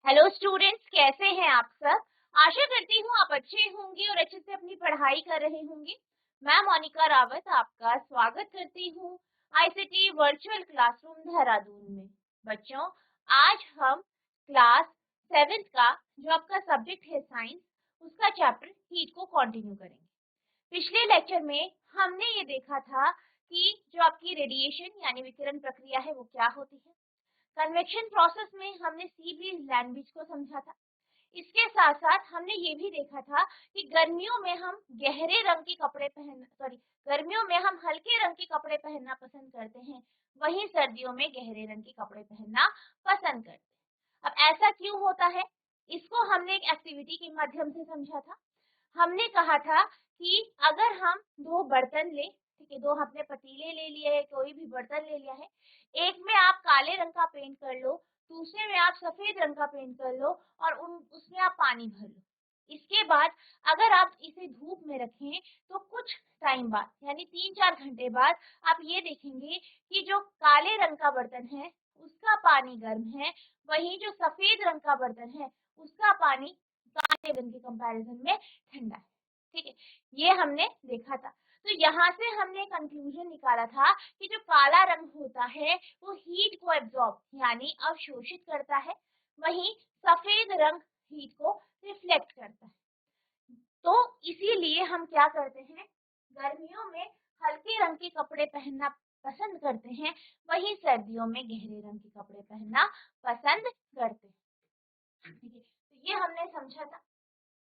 Hello students, कैसे हैं आप सब। आशा करती हूँ आप अच्छे होंगे और अच्छे से अपनी पढ़ाई कर रहे होंगे। मैं मोनिका रावत आपका स्वागत करती हूँ आईसीटी वर्चुअल क्लासरूम देहरादून में। बच्चों, आज हम क्लास 7th का जो आपका सब्जेक्ट है साइंस, उसका चैप्टर हीट को कंटिन्यू करेंगे। पिछले लेक्चर में हमने ये देखा था कि जो आपकी रेडिएशन यानी विकिरण प्रक्रिया है वो क्या होती है। कन्वेक्शन प्रोसेस में हमने सी ब्रीज लैंड ब्रीज को समझा था। इसके साथ साथ हमने ये भी देखा था कि गर्मियों में हम गहरे रंग के कपड़े गर्मियों में हम हल्के रंग के कपड़े पहनना पसंद करते हैं, वहीं सर्दियों में गहरे रंग के कपड़े पहनना पसंद करते हैं। अब ऐसा क्यों होता है, इसको हमने एक एक्टिविटी के माध्यम से समझा था। हमने कहा था कि अगर हम दो बर्तन ले, ठीक है, दो हमने पतीले ले लिए है, कोई भी बर्तन ले लिया है, एक में आप काले रंग का पेंट कर लो, दूसरे में आप सफेद रंग का पेंट कर लो और उसमें आप पानी भर लो। इसके बाद अगर आप इसे धूप में रखें तो कुछ टाइम बाद यानी 3-4 घंटे बाद आप ये देखेंगे कि जो काले रंग का बर्तन है उसका पानी गर्म है, वहीं जो सफेद रंग का बर्तन है उसका पानी काले रंग के कंपैरिजन में ठंडा है। ठीक है, ये हमने देखा था। तो यहाँ से हमने कंक्लूजन निकाला था कि जो काला रंग होता है वो हीट को एब्जॉर्ब यानी अवशोषित करता है, वहीं सफेद रंग हीट को रिफ्लेक्ट करता है। तो इसीलिए हम क्या करते हैं, गर्मियों में हल्के रंग के कपड़े पहनना पसंद करते हैं, वहीं सर्दियों में गहरे रंग के कपड़े पहनना पसंद करते हैं। ठीक है, तो ये हमने समझा था।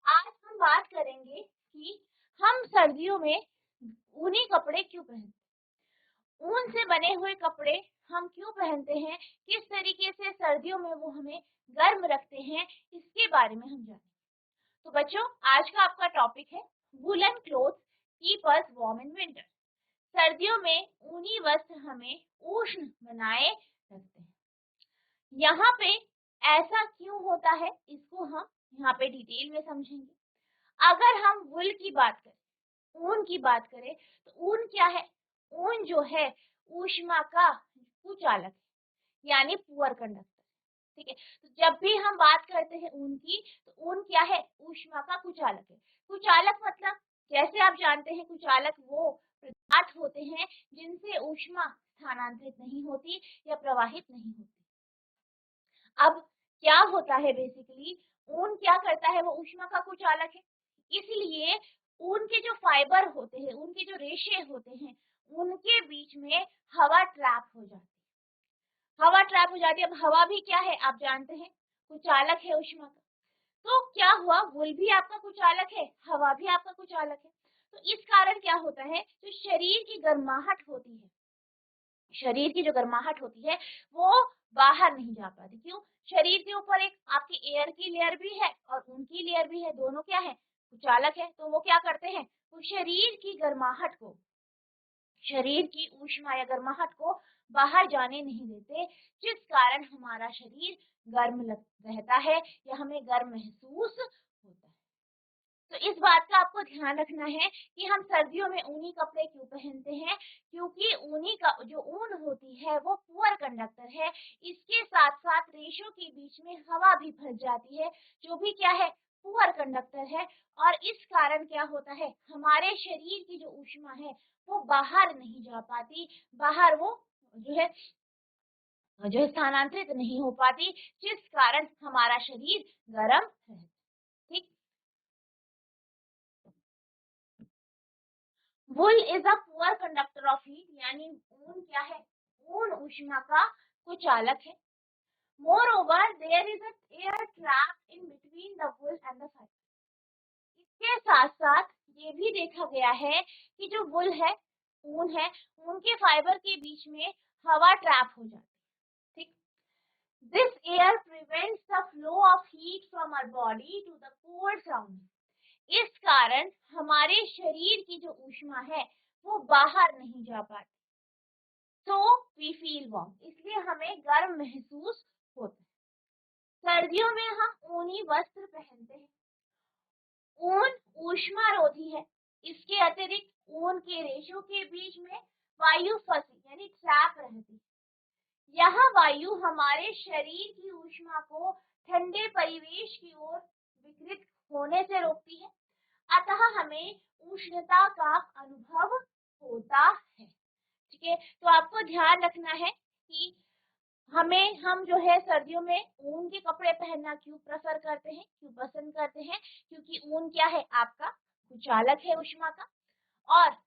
आज हम बात करेंगे कि हम सर्दियों में ऊनी कपड़े क्यों पहनते हैं, ऊन से बने हुए कपड़े हम क्यों पहनते हैं, किस तरीके से सर्दियों में वो हमें गर्म रखते हैं, इसके बारे में हम जानेंगे। तो बच्चों, आज का आपका टॉपिक है woollen cloth keep us warm in winter. सर्दियों में ऊनी वस्त्र हमें उष्ण बनाए रखते हैं। यहाँ पे ऐसा क्यों होता है, इसको हम यहाँ पे डिटेल में समझेंगे। अगर हम वुल की बात करें, ऊन की बात करें, तो ऊन क्या है, ऊन जो है ऊष्मा का कुचालक है यानी पुअर कंडक्टर। ठीक है, तो जब भी हम बात करते हैं ऊन की, तो ऊन क्या है, ऊष्मा का कुचालक है। कुचालक मतलब जैसे आप जानते हैं कुचालक वो पदार्थ होते हैं जिनसे ऊष्मा स्थानांतरित नहीं होती या प्रवाहित नहीं होती। अब क्या होता है, बेसिकली ऊन क्या करता है, वो ऊष्मा का कुचालक है, इसलिए ऊन के जो फाइबर होते हैं, उनके जो रेशे होते हैं, उनके बीच में हवा ट्रैप हो जाती है। हवा ट्रैप हो जाती है। अब हवा भी क्या है, आप जानते हैं कुचालक है ऊष्मा का। तो क्या हुआ, वुल भी आपका कुचालक है, हवा भी आपका कुचालक है। तो इस कारण क्या होता है, जो शरीर की गर्माहट होती है, शरीर की जो गर्माहट होती है वो बाहर नहीं जा पाती। क्यों, शरीर के ऊपर एक आपकी एयर की लेयर भी है और ऊन की लेयर भी है, दोनों क्या है, कुचालक है। तो वो क्या करते हैं, वो शरीर की गर्माहट को, शरीर की ऊष्मा या गर्माहट को बाहर जाने नहीं देते, जिस कारण हमारा शरीर गर्म रहता है या हमें गर्म महसूस होता है। तो इस बात का आपको ध्यान रखना है कि हम सर्दियों में ऊनी कपड़े क्यों पहनते हैं, क्योंकि ऊनी का जो ऊन होती है वो पुअर कंडक्टर है। इसके साथ साथ रेशों के बीच में हवा भी फंस जाती है, जो भी क्या है, पुअर कंडक्टर है। और इस कारण क्या होता है, हमारे शरीर की जो ऊष्मा है वो बाहर नहीं जा पाती, बाहर वो जो है स्थानांतरित नहीं हो पाती, जिस कारण हमारा शरीर गर्म रहता है। ठीक, wool is a poor conductor of heat, यानी ऊन क्या है, ऊन ऊष्मा का कुचालक है। Moreover there is air trap in between the wool and the fibre. इसके साथ साथ ये भी देखा गया है कि जो वुल है, ऊन है, ऊन के फाइबर के बीच में हवा ट्रैप हो जाती है। ठीक, this air prevents the flow of heat from our body to the core surrounding. इस कारण हमारे शरीर की जो ऊष्मा है वो बाहर नहीं जा पाती, तो वी फील वार्म, इसलिए हमें गर्म महसूस होता है। सर्दियों में हम ऊनी वस्त्र पहनते हैं। ऊन ऊष्मारोधी है, इसके अतिरिक्त ऊन के रेशों के बीच में वायु फंसी यानी ट्रैप रहती है। यह वायु हमारे शरीर की ऊष्मा को ठंडे परिवेश की ओर विकृत होने से रोकती है, अतः हमें उष्णता का अनुभव होता है। ठीक है, तो आपको ध्यान रखना है कि हम जो है सर्दियों में ऊन के कपड़े पहनना क्यों प्रेफर करते हैं, क्यों पसंद करते हैं, क्योंकि ऊन क्या है, आपका कुचालक है उष्मा का, और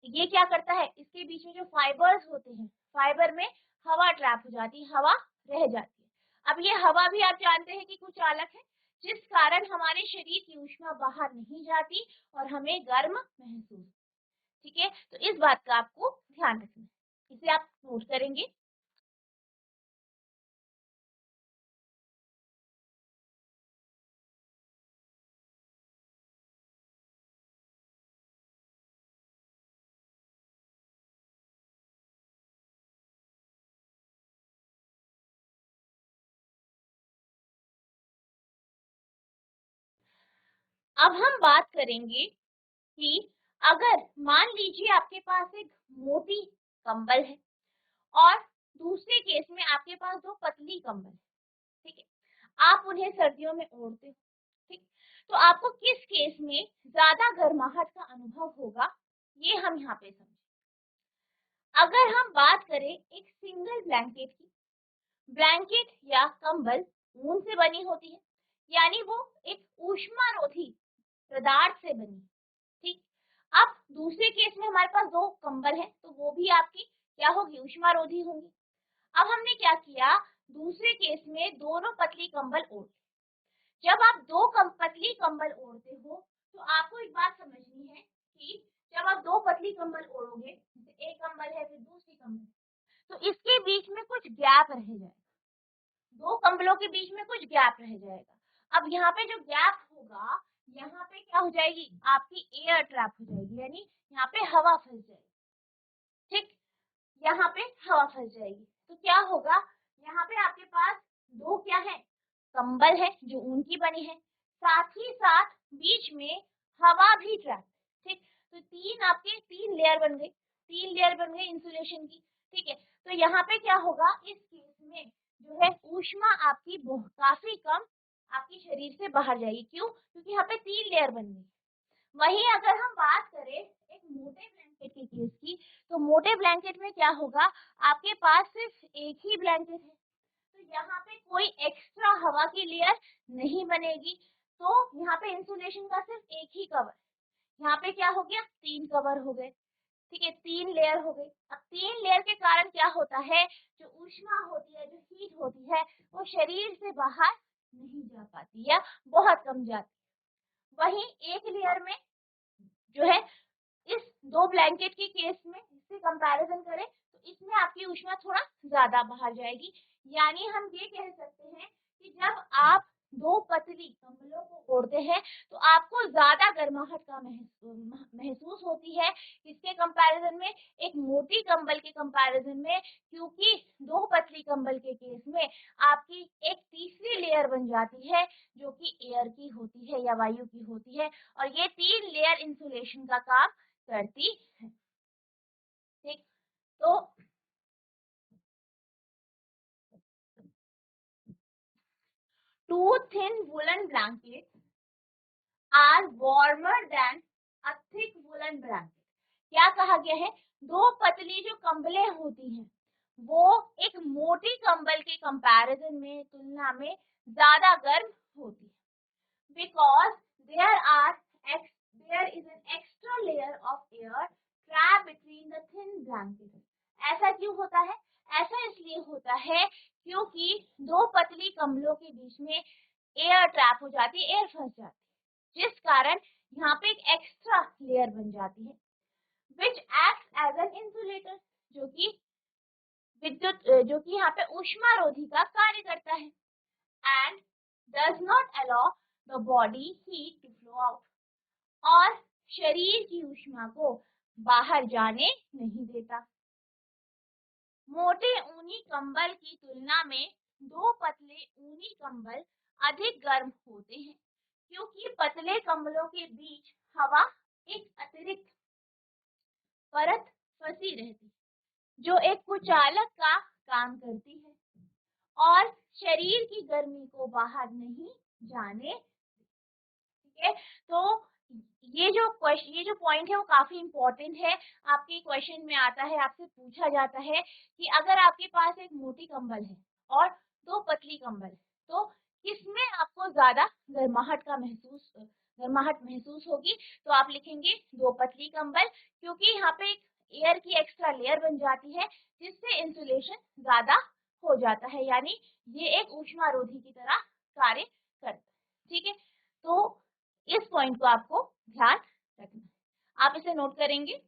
ये क्या करता है, इसके बीच में जो फाइबर्स होते हैं, फाइबर में हवा ट्रैप हो जाती है, हवा रह जाती है। अब ये हवा भी आप जानते हैं कि कुचालक है, जिस कारण हमारे शरीर की ऊष्मा बाहर नहीं जाती और हमें गर्म महसूस। ठीक है, तो इस बात का आपको ध्यान रखना है, इसे आप नोट करेंगे। अब हम बात करेंगे कि अगर मान लीजिए आपके पास एक मोटी कंबल है और दूसरे केस में आपके पास दो पतली कंबल है, ठीक है, आप उन्हें सर्दियों में ओढ़ते हो, ठीक, तो आपको किस केस में ज्यादा गर्माहट का अनुभव होगा, ये हम यहाँ पे समझें। अगर हम बात करें एक सिंगल ब्लैंकेट की, ब्लैंकेट या कंबल ऊन से बनी होती है, यानी वो एक ऊष्मारोधी पदार्थ से बनी, ठीक। अब दूसरे केस में हमारे पास दो कंबल है, तो वो भी आपकी क्या होगी, ऊष्मारोधी होंगी। अब हमने क्या किया, दूसरे केस में दोनों पतली कंबल ओढ़। जब आप दो पतली कंबल ओढ़ते हो तो आपको एक बात समझनी है कि जब आप दो पतली कंबल ओढ़ोगे, जैसे एक कंबल है फिर दूसरी कंबल, तो इसके बीच में कुछ गैप रह जाएगा, दो कंबलों के बीच में कुछ गैप रह जाएगा। अब यहाँ पे जो गैप होगा, यहाँ पे क्या हो जाएगी, आपकी एयर ट्रैप हो जाएगी, यानी यहाँ पे हवा फंस जाएगी, ठीक, यहाँ पे हवा फंस जाएगी। तो क्या होगा, यहाँ पे आपके पास दो क्या है, कंबल है जो ऊन की बनी है, साथ ही साथ बीच में हवा भी ट्रैप, ठीक, तो तीन लेयर बन गई, तीन लेयर बन गई इंसुलेशन की, ठीक है। तो यहाँ पे क्या होगा, इस केस में जो है ऊष्मा आपकी काफी कम आपके शरीर से बाहर जाएगी, क्यों, क्योंकि यहाँ पे तीन लेयर बन गई। वहीं अगर हम बात करें एक मोटे ब्लैंकेट के केस की, तो मोटे ब्लैंकेट में क्या होगा, आपके पास सिर्फ एक ही ब्लैंकेट है, तो यहाँ पे कोई एक्स्ट्रा हवा की लेयर नहीं बनेगी, तो यहाँ पे इंसुलेशन का सिर्फ एक ही कवर, यहाँ पे क्या हो गया, तीन कवर हो गए, ठीक है, तीन लेयर हो गई। अब तीन लेयर के कारण क्या होता है, जो ऊष्मा होती है, जो हीट होती है, वो शरीर से बाहर नहीं जा पाती या बहुत कम जाती। वहीं एक लेयर में जो है, इस दो ब्लैंकेट के केस में इससे कंपैरिजन करें तो इसमें आपकी ऊष्मा थोड़ा ज्यादा बाहर जाएगी, यानी हम ये कह सकते हैं कि जब आप दो पतली कंबलों को ओढ़ते हैं तो आपको ज्यादा गर्माहट का महसूस होती है, इसके कंपैरिजन में एक मोटी कंबल के कंपैरिजन में, क्योंकि दो पतली कंबल के केस में आपकी एक तीसरी लेयर बन जाती है जो कि एयर की होती है या वायु की होती है, और ये तीन लेयर इंसुलेशन का काम करती है, ठीक। तो two thin woollen blanket are warmer than a thick woollen blanket. क्या कहा गया है, दो पतली जो कंबलें होती हैं वो एक मोटी कंबल के कंपैरिजन में, तुलना में ज्यादा गर्म होती है, because there is an extra layer of air trapped between the thin blankets। ऐसा क्यों होता है, ऐसा इसलिए होता है क्योंकि दो पतली कंबलों के बीच में एयर ट्रैप हो जाती है, एयर फंस जाती है, जिस कारण यहाँ पे एक एक्स्ट्रा लेयर बन जाती है, which acts as an insulator, जो कि जो कि यहाँ पे ऊष्मारोधी का कार्य करता है, and does not allow the body heat to flow out, और शरीर की ऊष्मा को बाहर जाने नहीं देता। मोटे ऊनी कंबल की तुलना में दो पतले ऊनी कंबल अधिक गर्म होते हैं, क्योंकि पतले कंबलों के बीच हवा एक अतिरिक्त परत फंसी रहती है जो एक कुचालक का काम करती है, और शरीर की गर्मी को बाहर नहीं जाने। ठीक है, तो ये जो पॉइंट है वो काफी इंपॉर्टेंट है। आपके क्वेश्चन में आता है, आपसे पूछा जाता है कि अगर आपके पास एक मोटी कंबल है और दो पतली कंबल है, तो किसमें आपको ज्यादा गर्माहट महसूस होगी? तो आप लिखेंगे दो पतली कंबल, क्योंकि यहाँ पे एक एयर की एक्स्ट्रा लेयर बन जाती है जिससे इंसुलेशन ज्यादा हो जाता है, यानी ये एक ऊष्मारोधी की तरह कार्य करता है। ठीक है, तो इस पॉइंट को आपको ध्यान रखना है, आप इसे नोट करेंगे।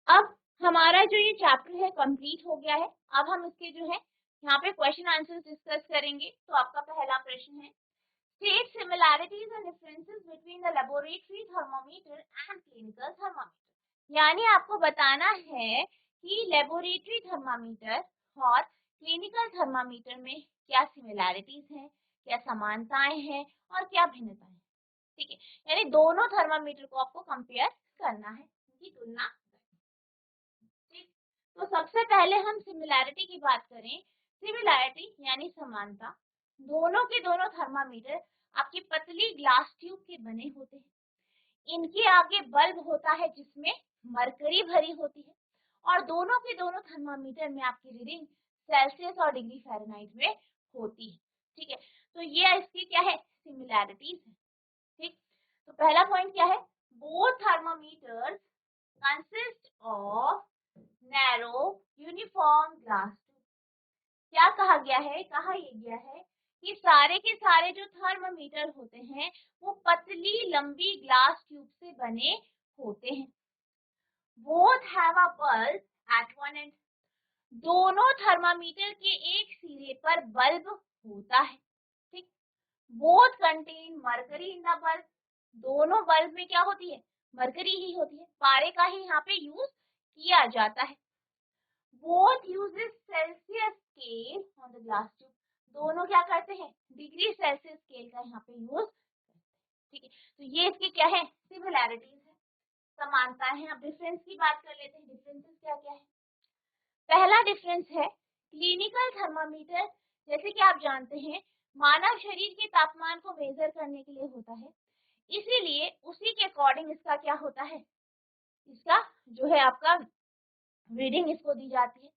अब हमारा जो ये चैप्टर है कंप्लीट हो गया है। अब हम इसके जो है यहाँ पे क्वेश्चन आंसर्स डिस्कस करेंगे। तो आपका पहला प्रश्न है, state similarities and differences between the laboratory thermometer and clinical thermometer. यानी आपको बताना है कि लेबोरेटरी थर्मामीटर और क्लिनिकल थर्मामीटर में क्या सिमिलैरिटीज हैं, क्या समानताएं हैं और क्या भिन्नताएं। ठीक है, यानी दोनों थर्मामीटर को आपको कंपेयर करना है, उनकी तुलना। ठीक, तो सबसे पहले हम सिमिलैरिटी की बात करें। सिमिलैरिटी यानी समानता, दोनों के दोनों थर्मामीटर आपकी पतली ग्लास ट्यूब के बने होते हैं। इनके आगे बल्ब होता है जिसमें मरकरी भरी होती है और दोनों के दोनों थर्मामीटर में आपकी रीडिंग सेल्सियस और डिग्री फ़ारेनहाइट में होती है। ठीक है, तो ये इसकी क्या है, सिमिलैरिटीज है। ठीक, तो पहला पॉइंट क्या है, both thermometers consist of narrow uniform glass tube. क्या कहा गया है, कहा ये गया है कि सारे के सारे जो थर्मामीटर होते हैं वो पतली लंबी ग्लास ट्यूब से बने होते हैं। Both have a bulb at one end, दोनों थर्मामीटर के एक सिरे पर बल्ब होता है। ठीक, both contain mercury in the bulb, दोनों बल्ब में क्या होती है, मरकरी ही होती है, पारे का ही यहाँ पे यूज किया जाता है। Both uses Celsius scale on the glass tube, दोनों क्या करते हैं, डिग्री सेल्सियस स्केल का यहाँ पे यूज। ठीक है, तो ये इसकी क्या है, सिमिलैरिटीज है, समानता है। अब डिफरेंस की बात कर लेते हैं, डिफरेंसेस क्या क्या है। पहला डिफरेंस है क्लिनिकल थर्मामीटर, जैसे कि आप जानते हैं मानव शरीर के तापमान को मेजर करने के लिए होता है, इसीलिए उसी के अकॉर्डिंग इसका क्या होता है, इसका जो है आपका रीडिंग इसको दी जाती है।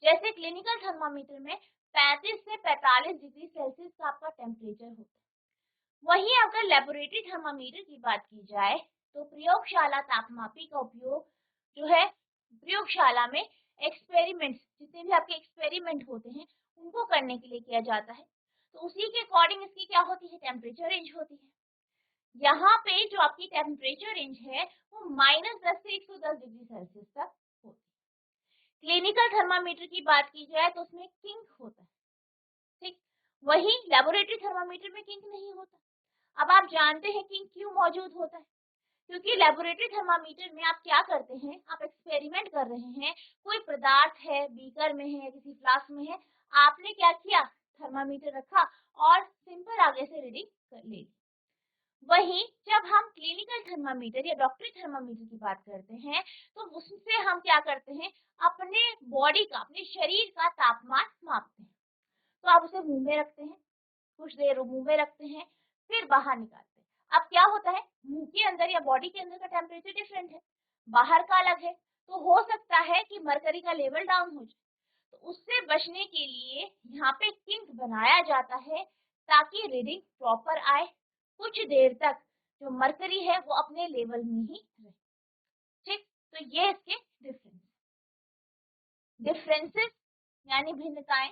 जैसे क्लिनिकल थर्मामीटर में 35 से 45 डिग्री सेल्सियस का आपका टेम्परेचर होता है। वहीं अगर लेबोरेटरी थर्मामीटर की बात की जाए तो प्रयोगशाला तापमापी का उपयोग जो है प्रयोगशाला में एक्सपेरिमेंट्स, जितने भी आपके एक्सपेरिमेंट होते हैं उनको करने के लिए किया जाता है। तो उसी के अकॉर्डिंग इसकी क्या होती है, टेम्परेचर रेंज होती है। यहाँ पे जो आपकी टेम्परेचर रेंज है वो -10 से 110 डिग्री सेल्सियस तक होती है। क्लिनिकल थर्मामीटर की बात की जाए तो उसमें किंक होता है। ठीक, वही लेबोरेटरी थर्मामीटर में किंक नहीं होता। अब आप जानते हैं किंक क्यों मौजूद होता है, क्योंकि लेबोरेटरी थर्मामीटर में आप क्या करते हैं, आप एक्सपेरिमेंट कर रहे हैं, कोई पदार्थ है बीकर में है, किसी फ्लास्क में है, आपने क्या किया, थर्मामीटर रखा और सिंपल आगे से रीडिंग कर ली। वहीं जब हम क्लिनिकल थर्मामीटर या डॉक्टरी थर्मामीटर की बात करते हैं तो उससे हम क्या करते हैं, अपने बॉडी का, अपने शरीर का तापमान मापते हैं। तो आप उसे मुंह में रखते हैं, कुछ देर मुंह में रखते हैं, फिर बाहर निकालते हैं। अब क्या होता है, मुंह के अंदर या बॉडी के अंदर का टेम्परेचर डिफरेंट है, बाहर का अलग है, तो हो सकता है कि मरकरी का लेवल डाउन हो जाए। तो उससे बचने के लिए यहाँ पे किंक बनाया जाता है ताकि रीडिंग प्रॉपर आए, कुछ देर तक जो मरकरी है वो अपने लेवल में ही रहे। ठीक, तो ये इसके डिफरेंसेस यानी भिन्नताएं।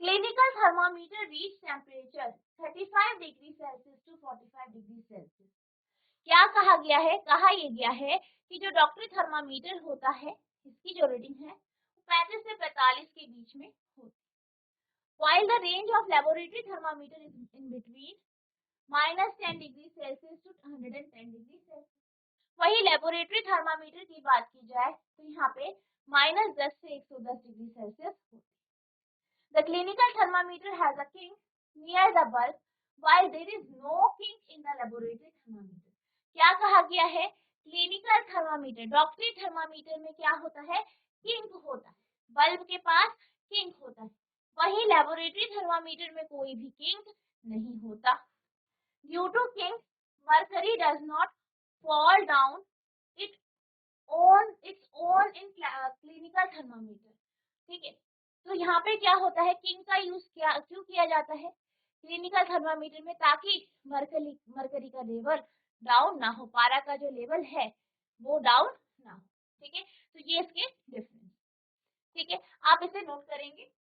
Clinical thermometer reach temperature 35 degree Celsius to 45 degree Celsius. क्या कहा गया है, कहा यह गया है कि जो डॉक्टरी थर्मामीटर होता है इसकी जो रीडिंग है 35 से 45 के बीच में होती है। While the range of laboratory thermometer is in between -10 degree Celsius to 110 degree Celsius. वही लेबोरेटरी थर्मामीटर की बात की जाए तो यहाँ पे -10 से 110 डिग्री सेल्सियस होती है। The clinical thermometer has a kink near the bulb while there is no kink in the laboratory thermometer. क्या कहा गया है? क्लिनिकल थर्मामीटर, डॉक्टरी थर्मामीटर में क्या होता है? किंक होता है, बल्ब के पास किंक होता है। वही लेबोरेटरी थर्मामीटर में कोई भी किंक नहीं होता। Due to kink mercury does not fall down its own in clinical thermometer। ठीक है, तो यहाँ पे क्या होता है? किंग का यूज क्यों किया जाता है क्लिनिकल थर्मामीटर में? ताकि मरकरी का लेवल डाउन ना हो, पारा का जो लेवल है वो डाउन ना हो। ठीक है, तो ये इसके डिफरेंस। ठीक है, आप इसे नोट करेंगे।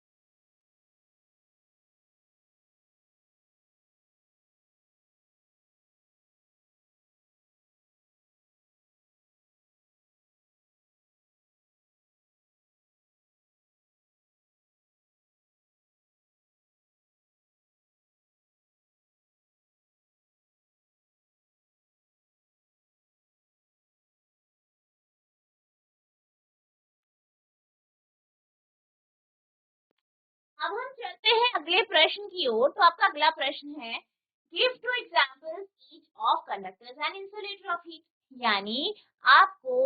अब हम चलते हैं अगले प्रश्न की ओर। तो आपका अगला प्रश्न है, give to examples each of conductors and insulator of heat. यानी आपको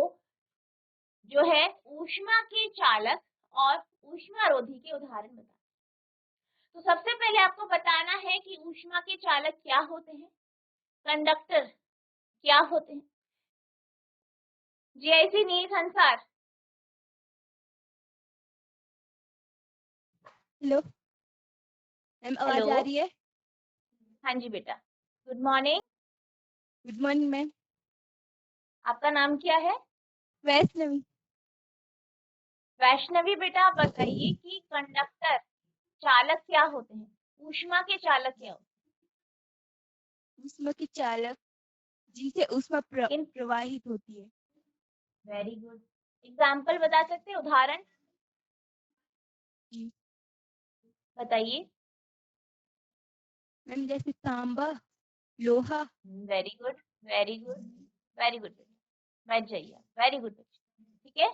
जो है ऊष्मा के चालक और ऊष्मारोधी के उदाहरण बताना। तो सबसे पहले आपको बताना है कि ऊष्मा के चालक क्या होते हैं, कंडक्टर क्या होते हैं। जीआईसी नील खंसार। हेलो मैम, आवाज आ रही है? हाँ जी बेटा, good morning. Good morning ma'am. आपका नाम क्या है? वैष्णवी। वैष्णवी बेटा, आप बताइए कि कंडक्टर चालक क्या होते हैं, ऊष्मा के चालक क्या होते हैं? ऊष्मा के चालक जिनसे ऊष्मा प्रवाहित होती है। Very good. एग्जाम्पल बता सकते हैं, उदाहरण बताइए। मैम जैसे तांबा, लोहा। Very good, very good, very good. बैठ जाइए, वेरी गुड। ठीक है,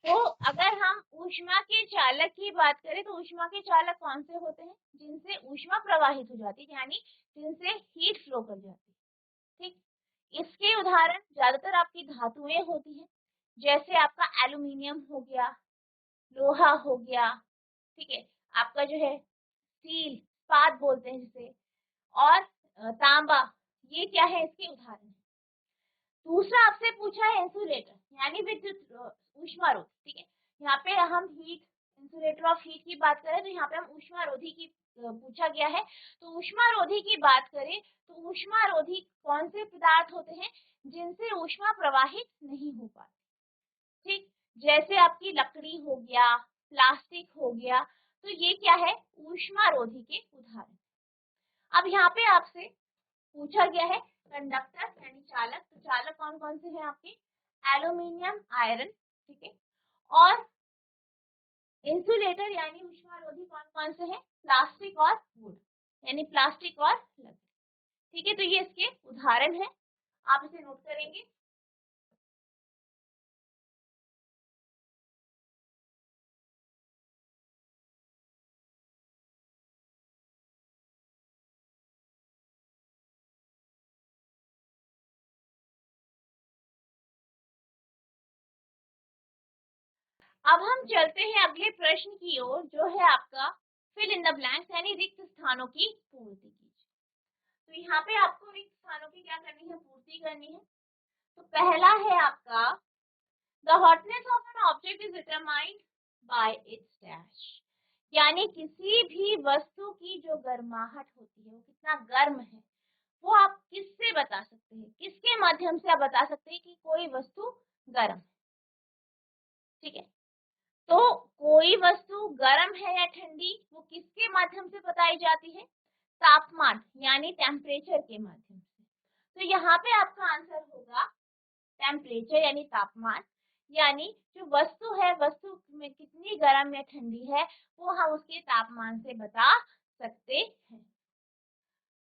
तो अगर हम ऊष्मा के चालक की बात करें तो ऊष्मा के चालक कौन से होते हैं? जिनसे ऊष्मा प्रवाहित हो जाती है, यानी जिनसे हीट फ्लो कर जाती है। ठीक, इसके उदाहरण ज्यादातर आपकी धातुएं होती हैं, जैसे आपका एल्यूमिनियम हो गया, लोहा हो गया। ठीक है, आपका जो है स्टील, इस्पात बोलते हैं जिसे, और तांबा, ये क्या है इसके उदाहरण। दूसरा आपसे पूछा है इंसुलेटर, यानी विद्युत ऊष्मारोध। ठीक है, यहाँ पे हम हीट, इंसुलेटर ऑफ हीट की बात करें तो यहाँ पे हम ऊष्मारोधी की पूछा गया है। तो ऊष्मारोधी की बात करें तो ऊष्मारोधी कौन से पदार्थ होते हैं जिनसे ऊष्मा प्रवाहित नहीं हो पाती। ठीक, जैसे आपकी लकड़ी हो गया, प्लास्टिक हो गया, तो ये क्या है? ऊष्मारोधी के उदाहरण। अब यहाँ पे आपसे पूछा गया है कंडक्टर यानी चालक। तो चालक कौन कौन से हैं आपके? Aluminium, iron. ठीक है, और इंसुलेटर यानी ऊष्मारोधी कौन कौन से हैं? प्लास्टिक और वुड, यानी प्लास्टिक और लकड़ी। ठीक है, तो ये इसके उदाहरण है, आप इसे नोट करेंगे। अब हम चलते हैं अगले प्रश्न की ओर, जो है आपका फिल इन द ब्लैंक्स, यानी रिक्त स्थानों की पूर्ति कीजिए। तो यहाँ पे आपको रिक्त स्थानों की क्या करनी है? पूर्ति करनी है। तो पहला है आपका, The hotness of an object is determined by its dash। यानी किसी भी वस्तु की जो गर्माहट होती है, वो कितना गर्म है, वो आप किससे बता सकते हैं? किसके माध्यम से आप बता सकते हैं कि कोई वस्तु गर्म है? ठीक है, तो कोई वस्तु गर्म है या ठंडी, वो किसके माध्यम से बताई जाती है? तापमान यानी टेम्परेचर के माध्यम से। तो यहाँ पे आपका आंसर होगा टेम्परेचर यानी तापमान। यानी जो वस्तु है, वस्तु में कितनी गर्म या ठंडी है, वो हम उसके तापमान से बता सकते हैं।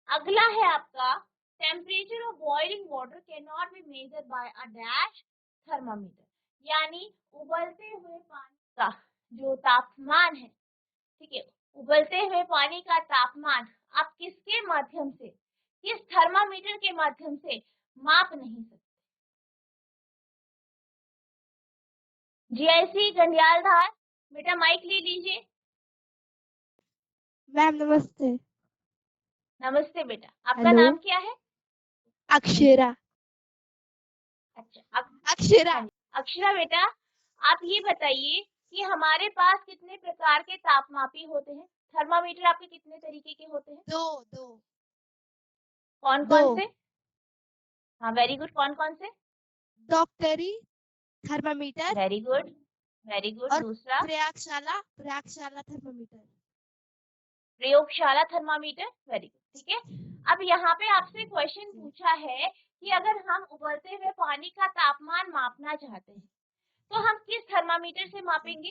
अगला है आपका, temperature of boiling water can not be measured by a dash thermometer. यानी उबलते हुए पानी का जो तापमान है, ठीक है, उबलते हुए पानी का तापमान आप किसके माध्यम से, किस थर्मामीटर के माध्यम से माप नहीं सकते? जीआईसी गंडियाल धार, बेटा माइक ले लीजिए। मैम नमस्ते। नमस्ते बेटा, आपका हेलो। नाम क्या है? अक्षरा। अच्छा, अक्षरा। हाँ जी, अक्षरा बेटा, आप ये बताइए कि हमारे पास कितने प्रकार के तापमापी होते हैं? थर्मामीटर आपके कितने तरीके के होते हैं? दो। कौन कौन से? हाँ, वेरी गुड, कौन कौन से? डॉक्टरी thermometer very good, very good. और दूसरा? प्रयोगशाला थर्मामीटर। प्रयोगशाला थर्मामीटर, वेरी गुड, ठीक है। अब यहाँ पे आपसे क्वेश्चन पूछा है कि अगर हम उबलते हुए पानी का तापमान मापना चाहते हैं तो हम किस थर्मामीटर से मापेंगे?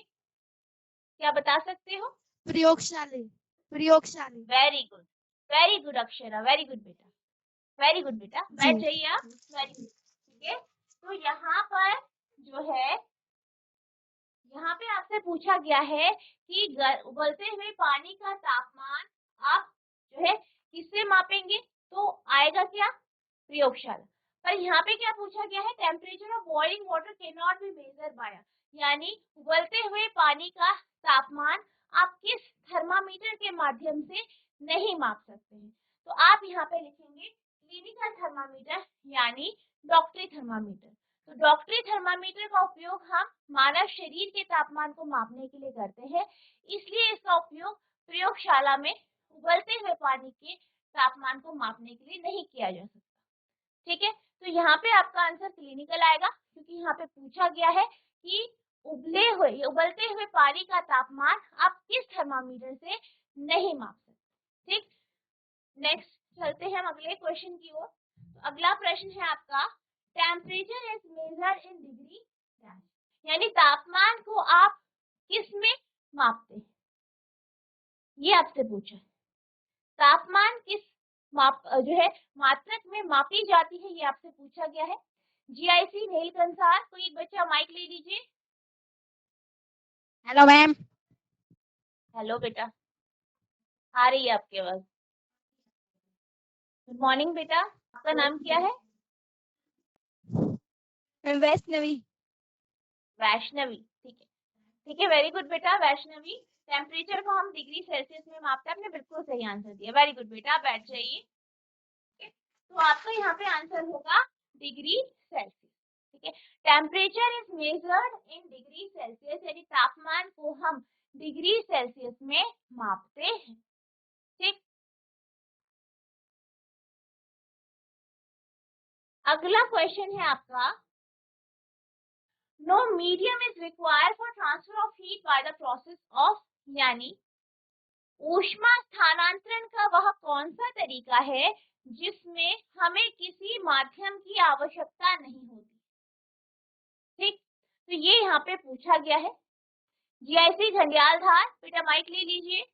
क्या बता सकते हो? प्रयोगशाला। Very good Akshara, very good बेटा, वेरी गुड बेटा, बैठ जाइए आप। वेरी गुड, ठीक है। तो यहाँ पर जो है, यहाँ पे आपसे पूछा गया है कि उबलते हुए पानी का तापमान आप जो है किससे मापेंगे? तो आएगा क्या? प्रयोगशाला। पर यहाँ पे क्या पूछा गया है? Temperature of boiling water can not be measured by, यानी उबलते हुए पानी का तापमान आप किस थर्मामीटर के माध्यम से नहीं माप सकते हैं। तो आप यहाँ पे लिखेंगे क्लिनिकल थर्मामीटर यानी डॉक्टरी थर्मामीटर। तो डॉक्टरी थर्मामीटर का उपयोग हम मानव शरीर के तापमान को मापने के लिए करते हैं, इसलिए इसका उपयोग प्रयोगशाला में उबलते हुए पानी के तापमान को मापने के लिए नहीं किया जा सकता, ठीक है। तो यहाँ पे आपका आंसर क्लिनिकल आएगा, क्योंकि यहाँ पे पूछा गया है कि उबलते हुए पानी का तापमान आप किस थर्मामीटर से नहीं माप सकते, ठीक। नेक्स्ट चलते हैं हम अगले क्वेश्चन की ओर। तो अगला प्रश्न है आपका, temperature is measured in degree, यानी तापमान को आप किस में मापते हैं, ये आपसे पूछा है। तापमान किस जो है मात्रक में मापी जाती है, ये आपसे पूछा गया है। जीआईसी नीलकंसार, कोई एक बच्चा माइक ले लीजिए। Hello ma'am. हेलो बेटा, आ रही है आपके आवाज। गुड मॉर्निंग बेटा, आपका नाम क्या है? वैष्णवी। वैष्णवी, ठीक है, ठीक है, वेरी गुड बेटा वैष्णवी। टेम्परेचर को हम डिग्री सेल्सियस में मापते हैं, आपने बिल्कुल सही आंसर दिया, वेरी गुड बेटा, आप बैठ जाइए। तो आपका यहाँ पे आंसर होगा डिग्री सेल्सियस, ठीक है। Temperature is measured in degree Celsius, यानी तापमान को हम डिग्री सेल्सियस में मापते हैं, ठीक। अगला क्वेश्चन है आपका, no medium is required for transfer of heat by the process of, यानी ऊष्मा स्थानांतरण का वह कौन सा तरीका है जिसमें हमें किसी माध्यम की आवश्यकता नहीं होती, ठीक। तो ये यहाँ पे पूछा गया है। जीआईसी घंडियाल धार, बेटा माइक ले लीजिए।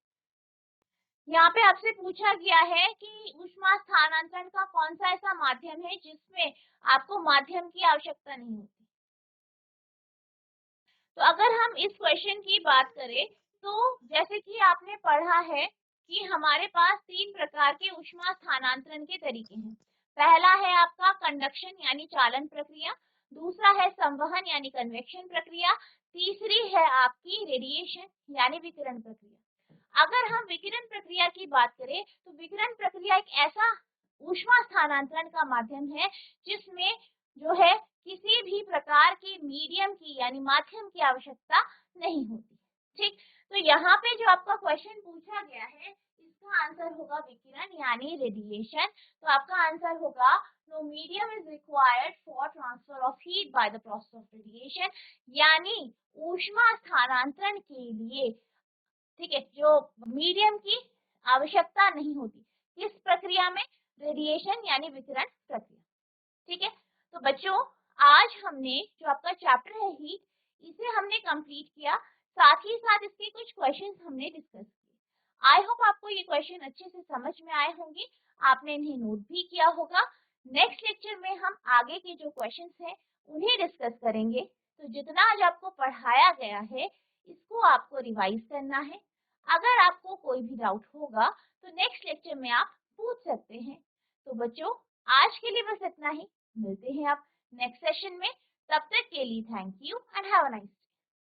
यहाँ पे आपसे पूछा गया है कि ऊष्मा स्थानांतरण का कौन सा ऐसा माध्यम है जिसमें आपको माध्यम की आवश्यकता नहीं होती। तो अगर हम इस क्वेश्चन की बात करें तो जैसे कि आपने पढ़ा है कि हमारे पास 3 प्रकार के ऊष्मा स्थानांतरण के तरीके हैं। पहला है आपका कंडक्शन यानी चालन प्रक्रिया, दूसरा है संवहन यानी कन्वेक्शन प्रक्रिया, तीसरी है आपकी रेडिएशन यानी विकिरण प्रक्रिया। अगर हम विकिरण प्रक्रिया की बात करें तो विकिरण प्रक्रिया एक ऐसा ऊष्मा स्थानांतरण का माध्यम है जिसमें जो है किसी भी प्रकार के मीडियम की यानी माध्यम की आवश्यकता नहीं होती, ठीक। तो यहाँ पे जो आपका क्वेश्चन पूछा गया है इसका आंसर होगा विकिरण यानी रेडिएशन। तो आपका आंसर होगा no medium is required for transfer of heat by the process of radiation, यानी ऊष्मा स्थानांतरण के लिए, ठीक है, जो मीडियम की आवश्यकता नहीं होती, किस प्रक्रिया में? रेडिएशन यानी विकिरण प्रक्रिया, ठीक है। तो बच्चों आज हमने जो आपका चैप्टर है हीट, इसे हमने कंप्लीट किया, साथ ही साथ इसके कुछ क्वेश्चंस हमने डिस्कस किए। आई होप आपको ये क्वेश्चन अच्छे से समझ में आए होंगे, आपने इन्हें नोट भी किया होगा। नेक्स्ट लेक्चर में हम आगे के जो क्वेश्चंस हैं उन्हें डिस्कस करेंगे। तो जितना आज आपको पढ़ाया गया है इसको आपको रिवाइज करना है। अगर आपको कोई भी डाउट होगा तो नेक्स्ट लेक्चर में आप पूछ सकते हैं। तो बच्चों, आज के लिए बस इतना ही। मिलते हैं आप नेक्स्ट सेशन में। तब तक के लिए thank you and have a nice day.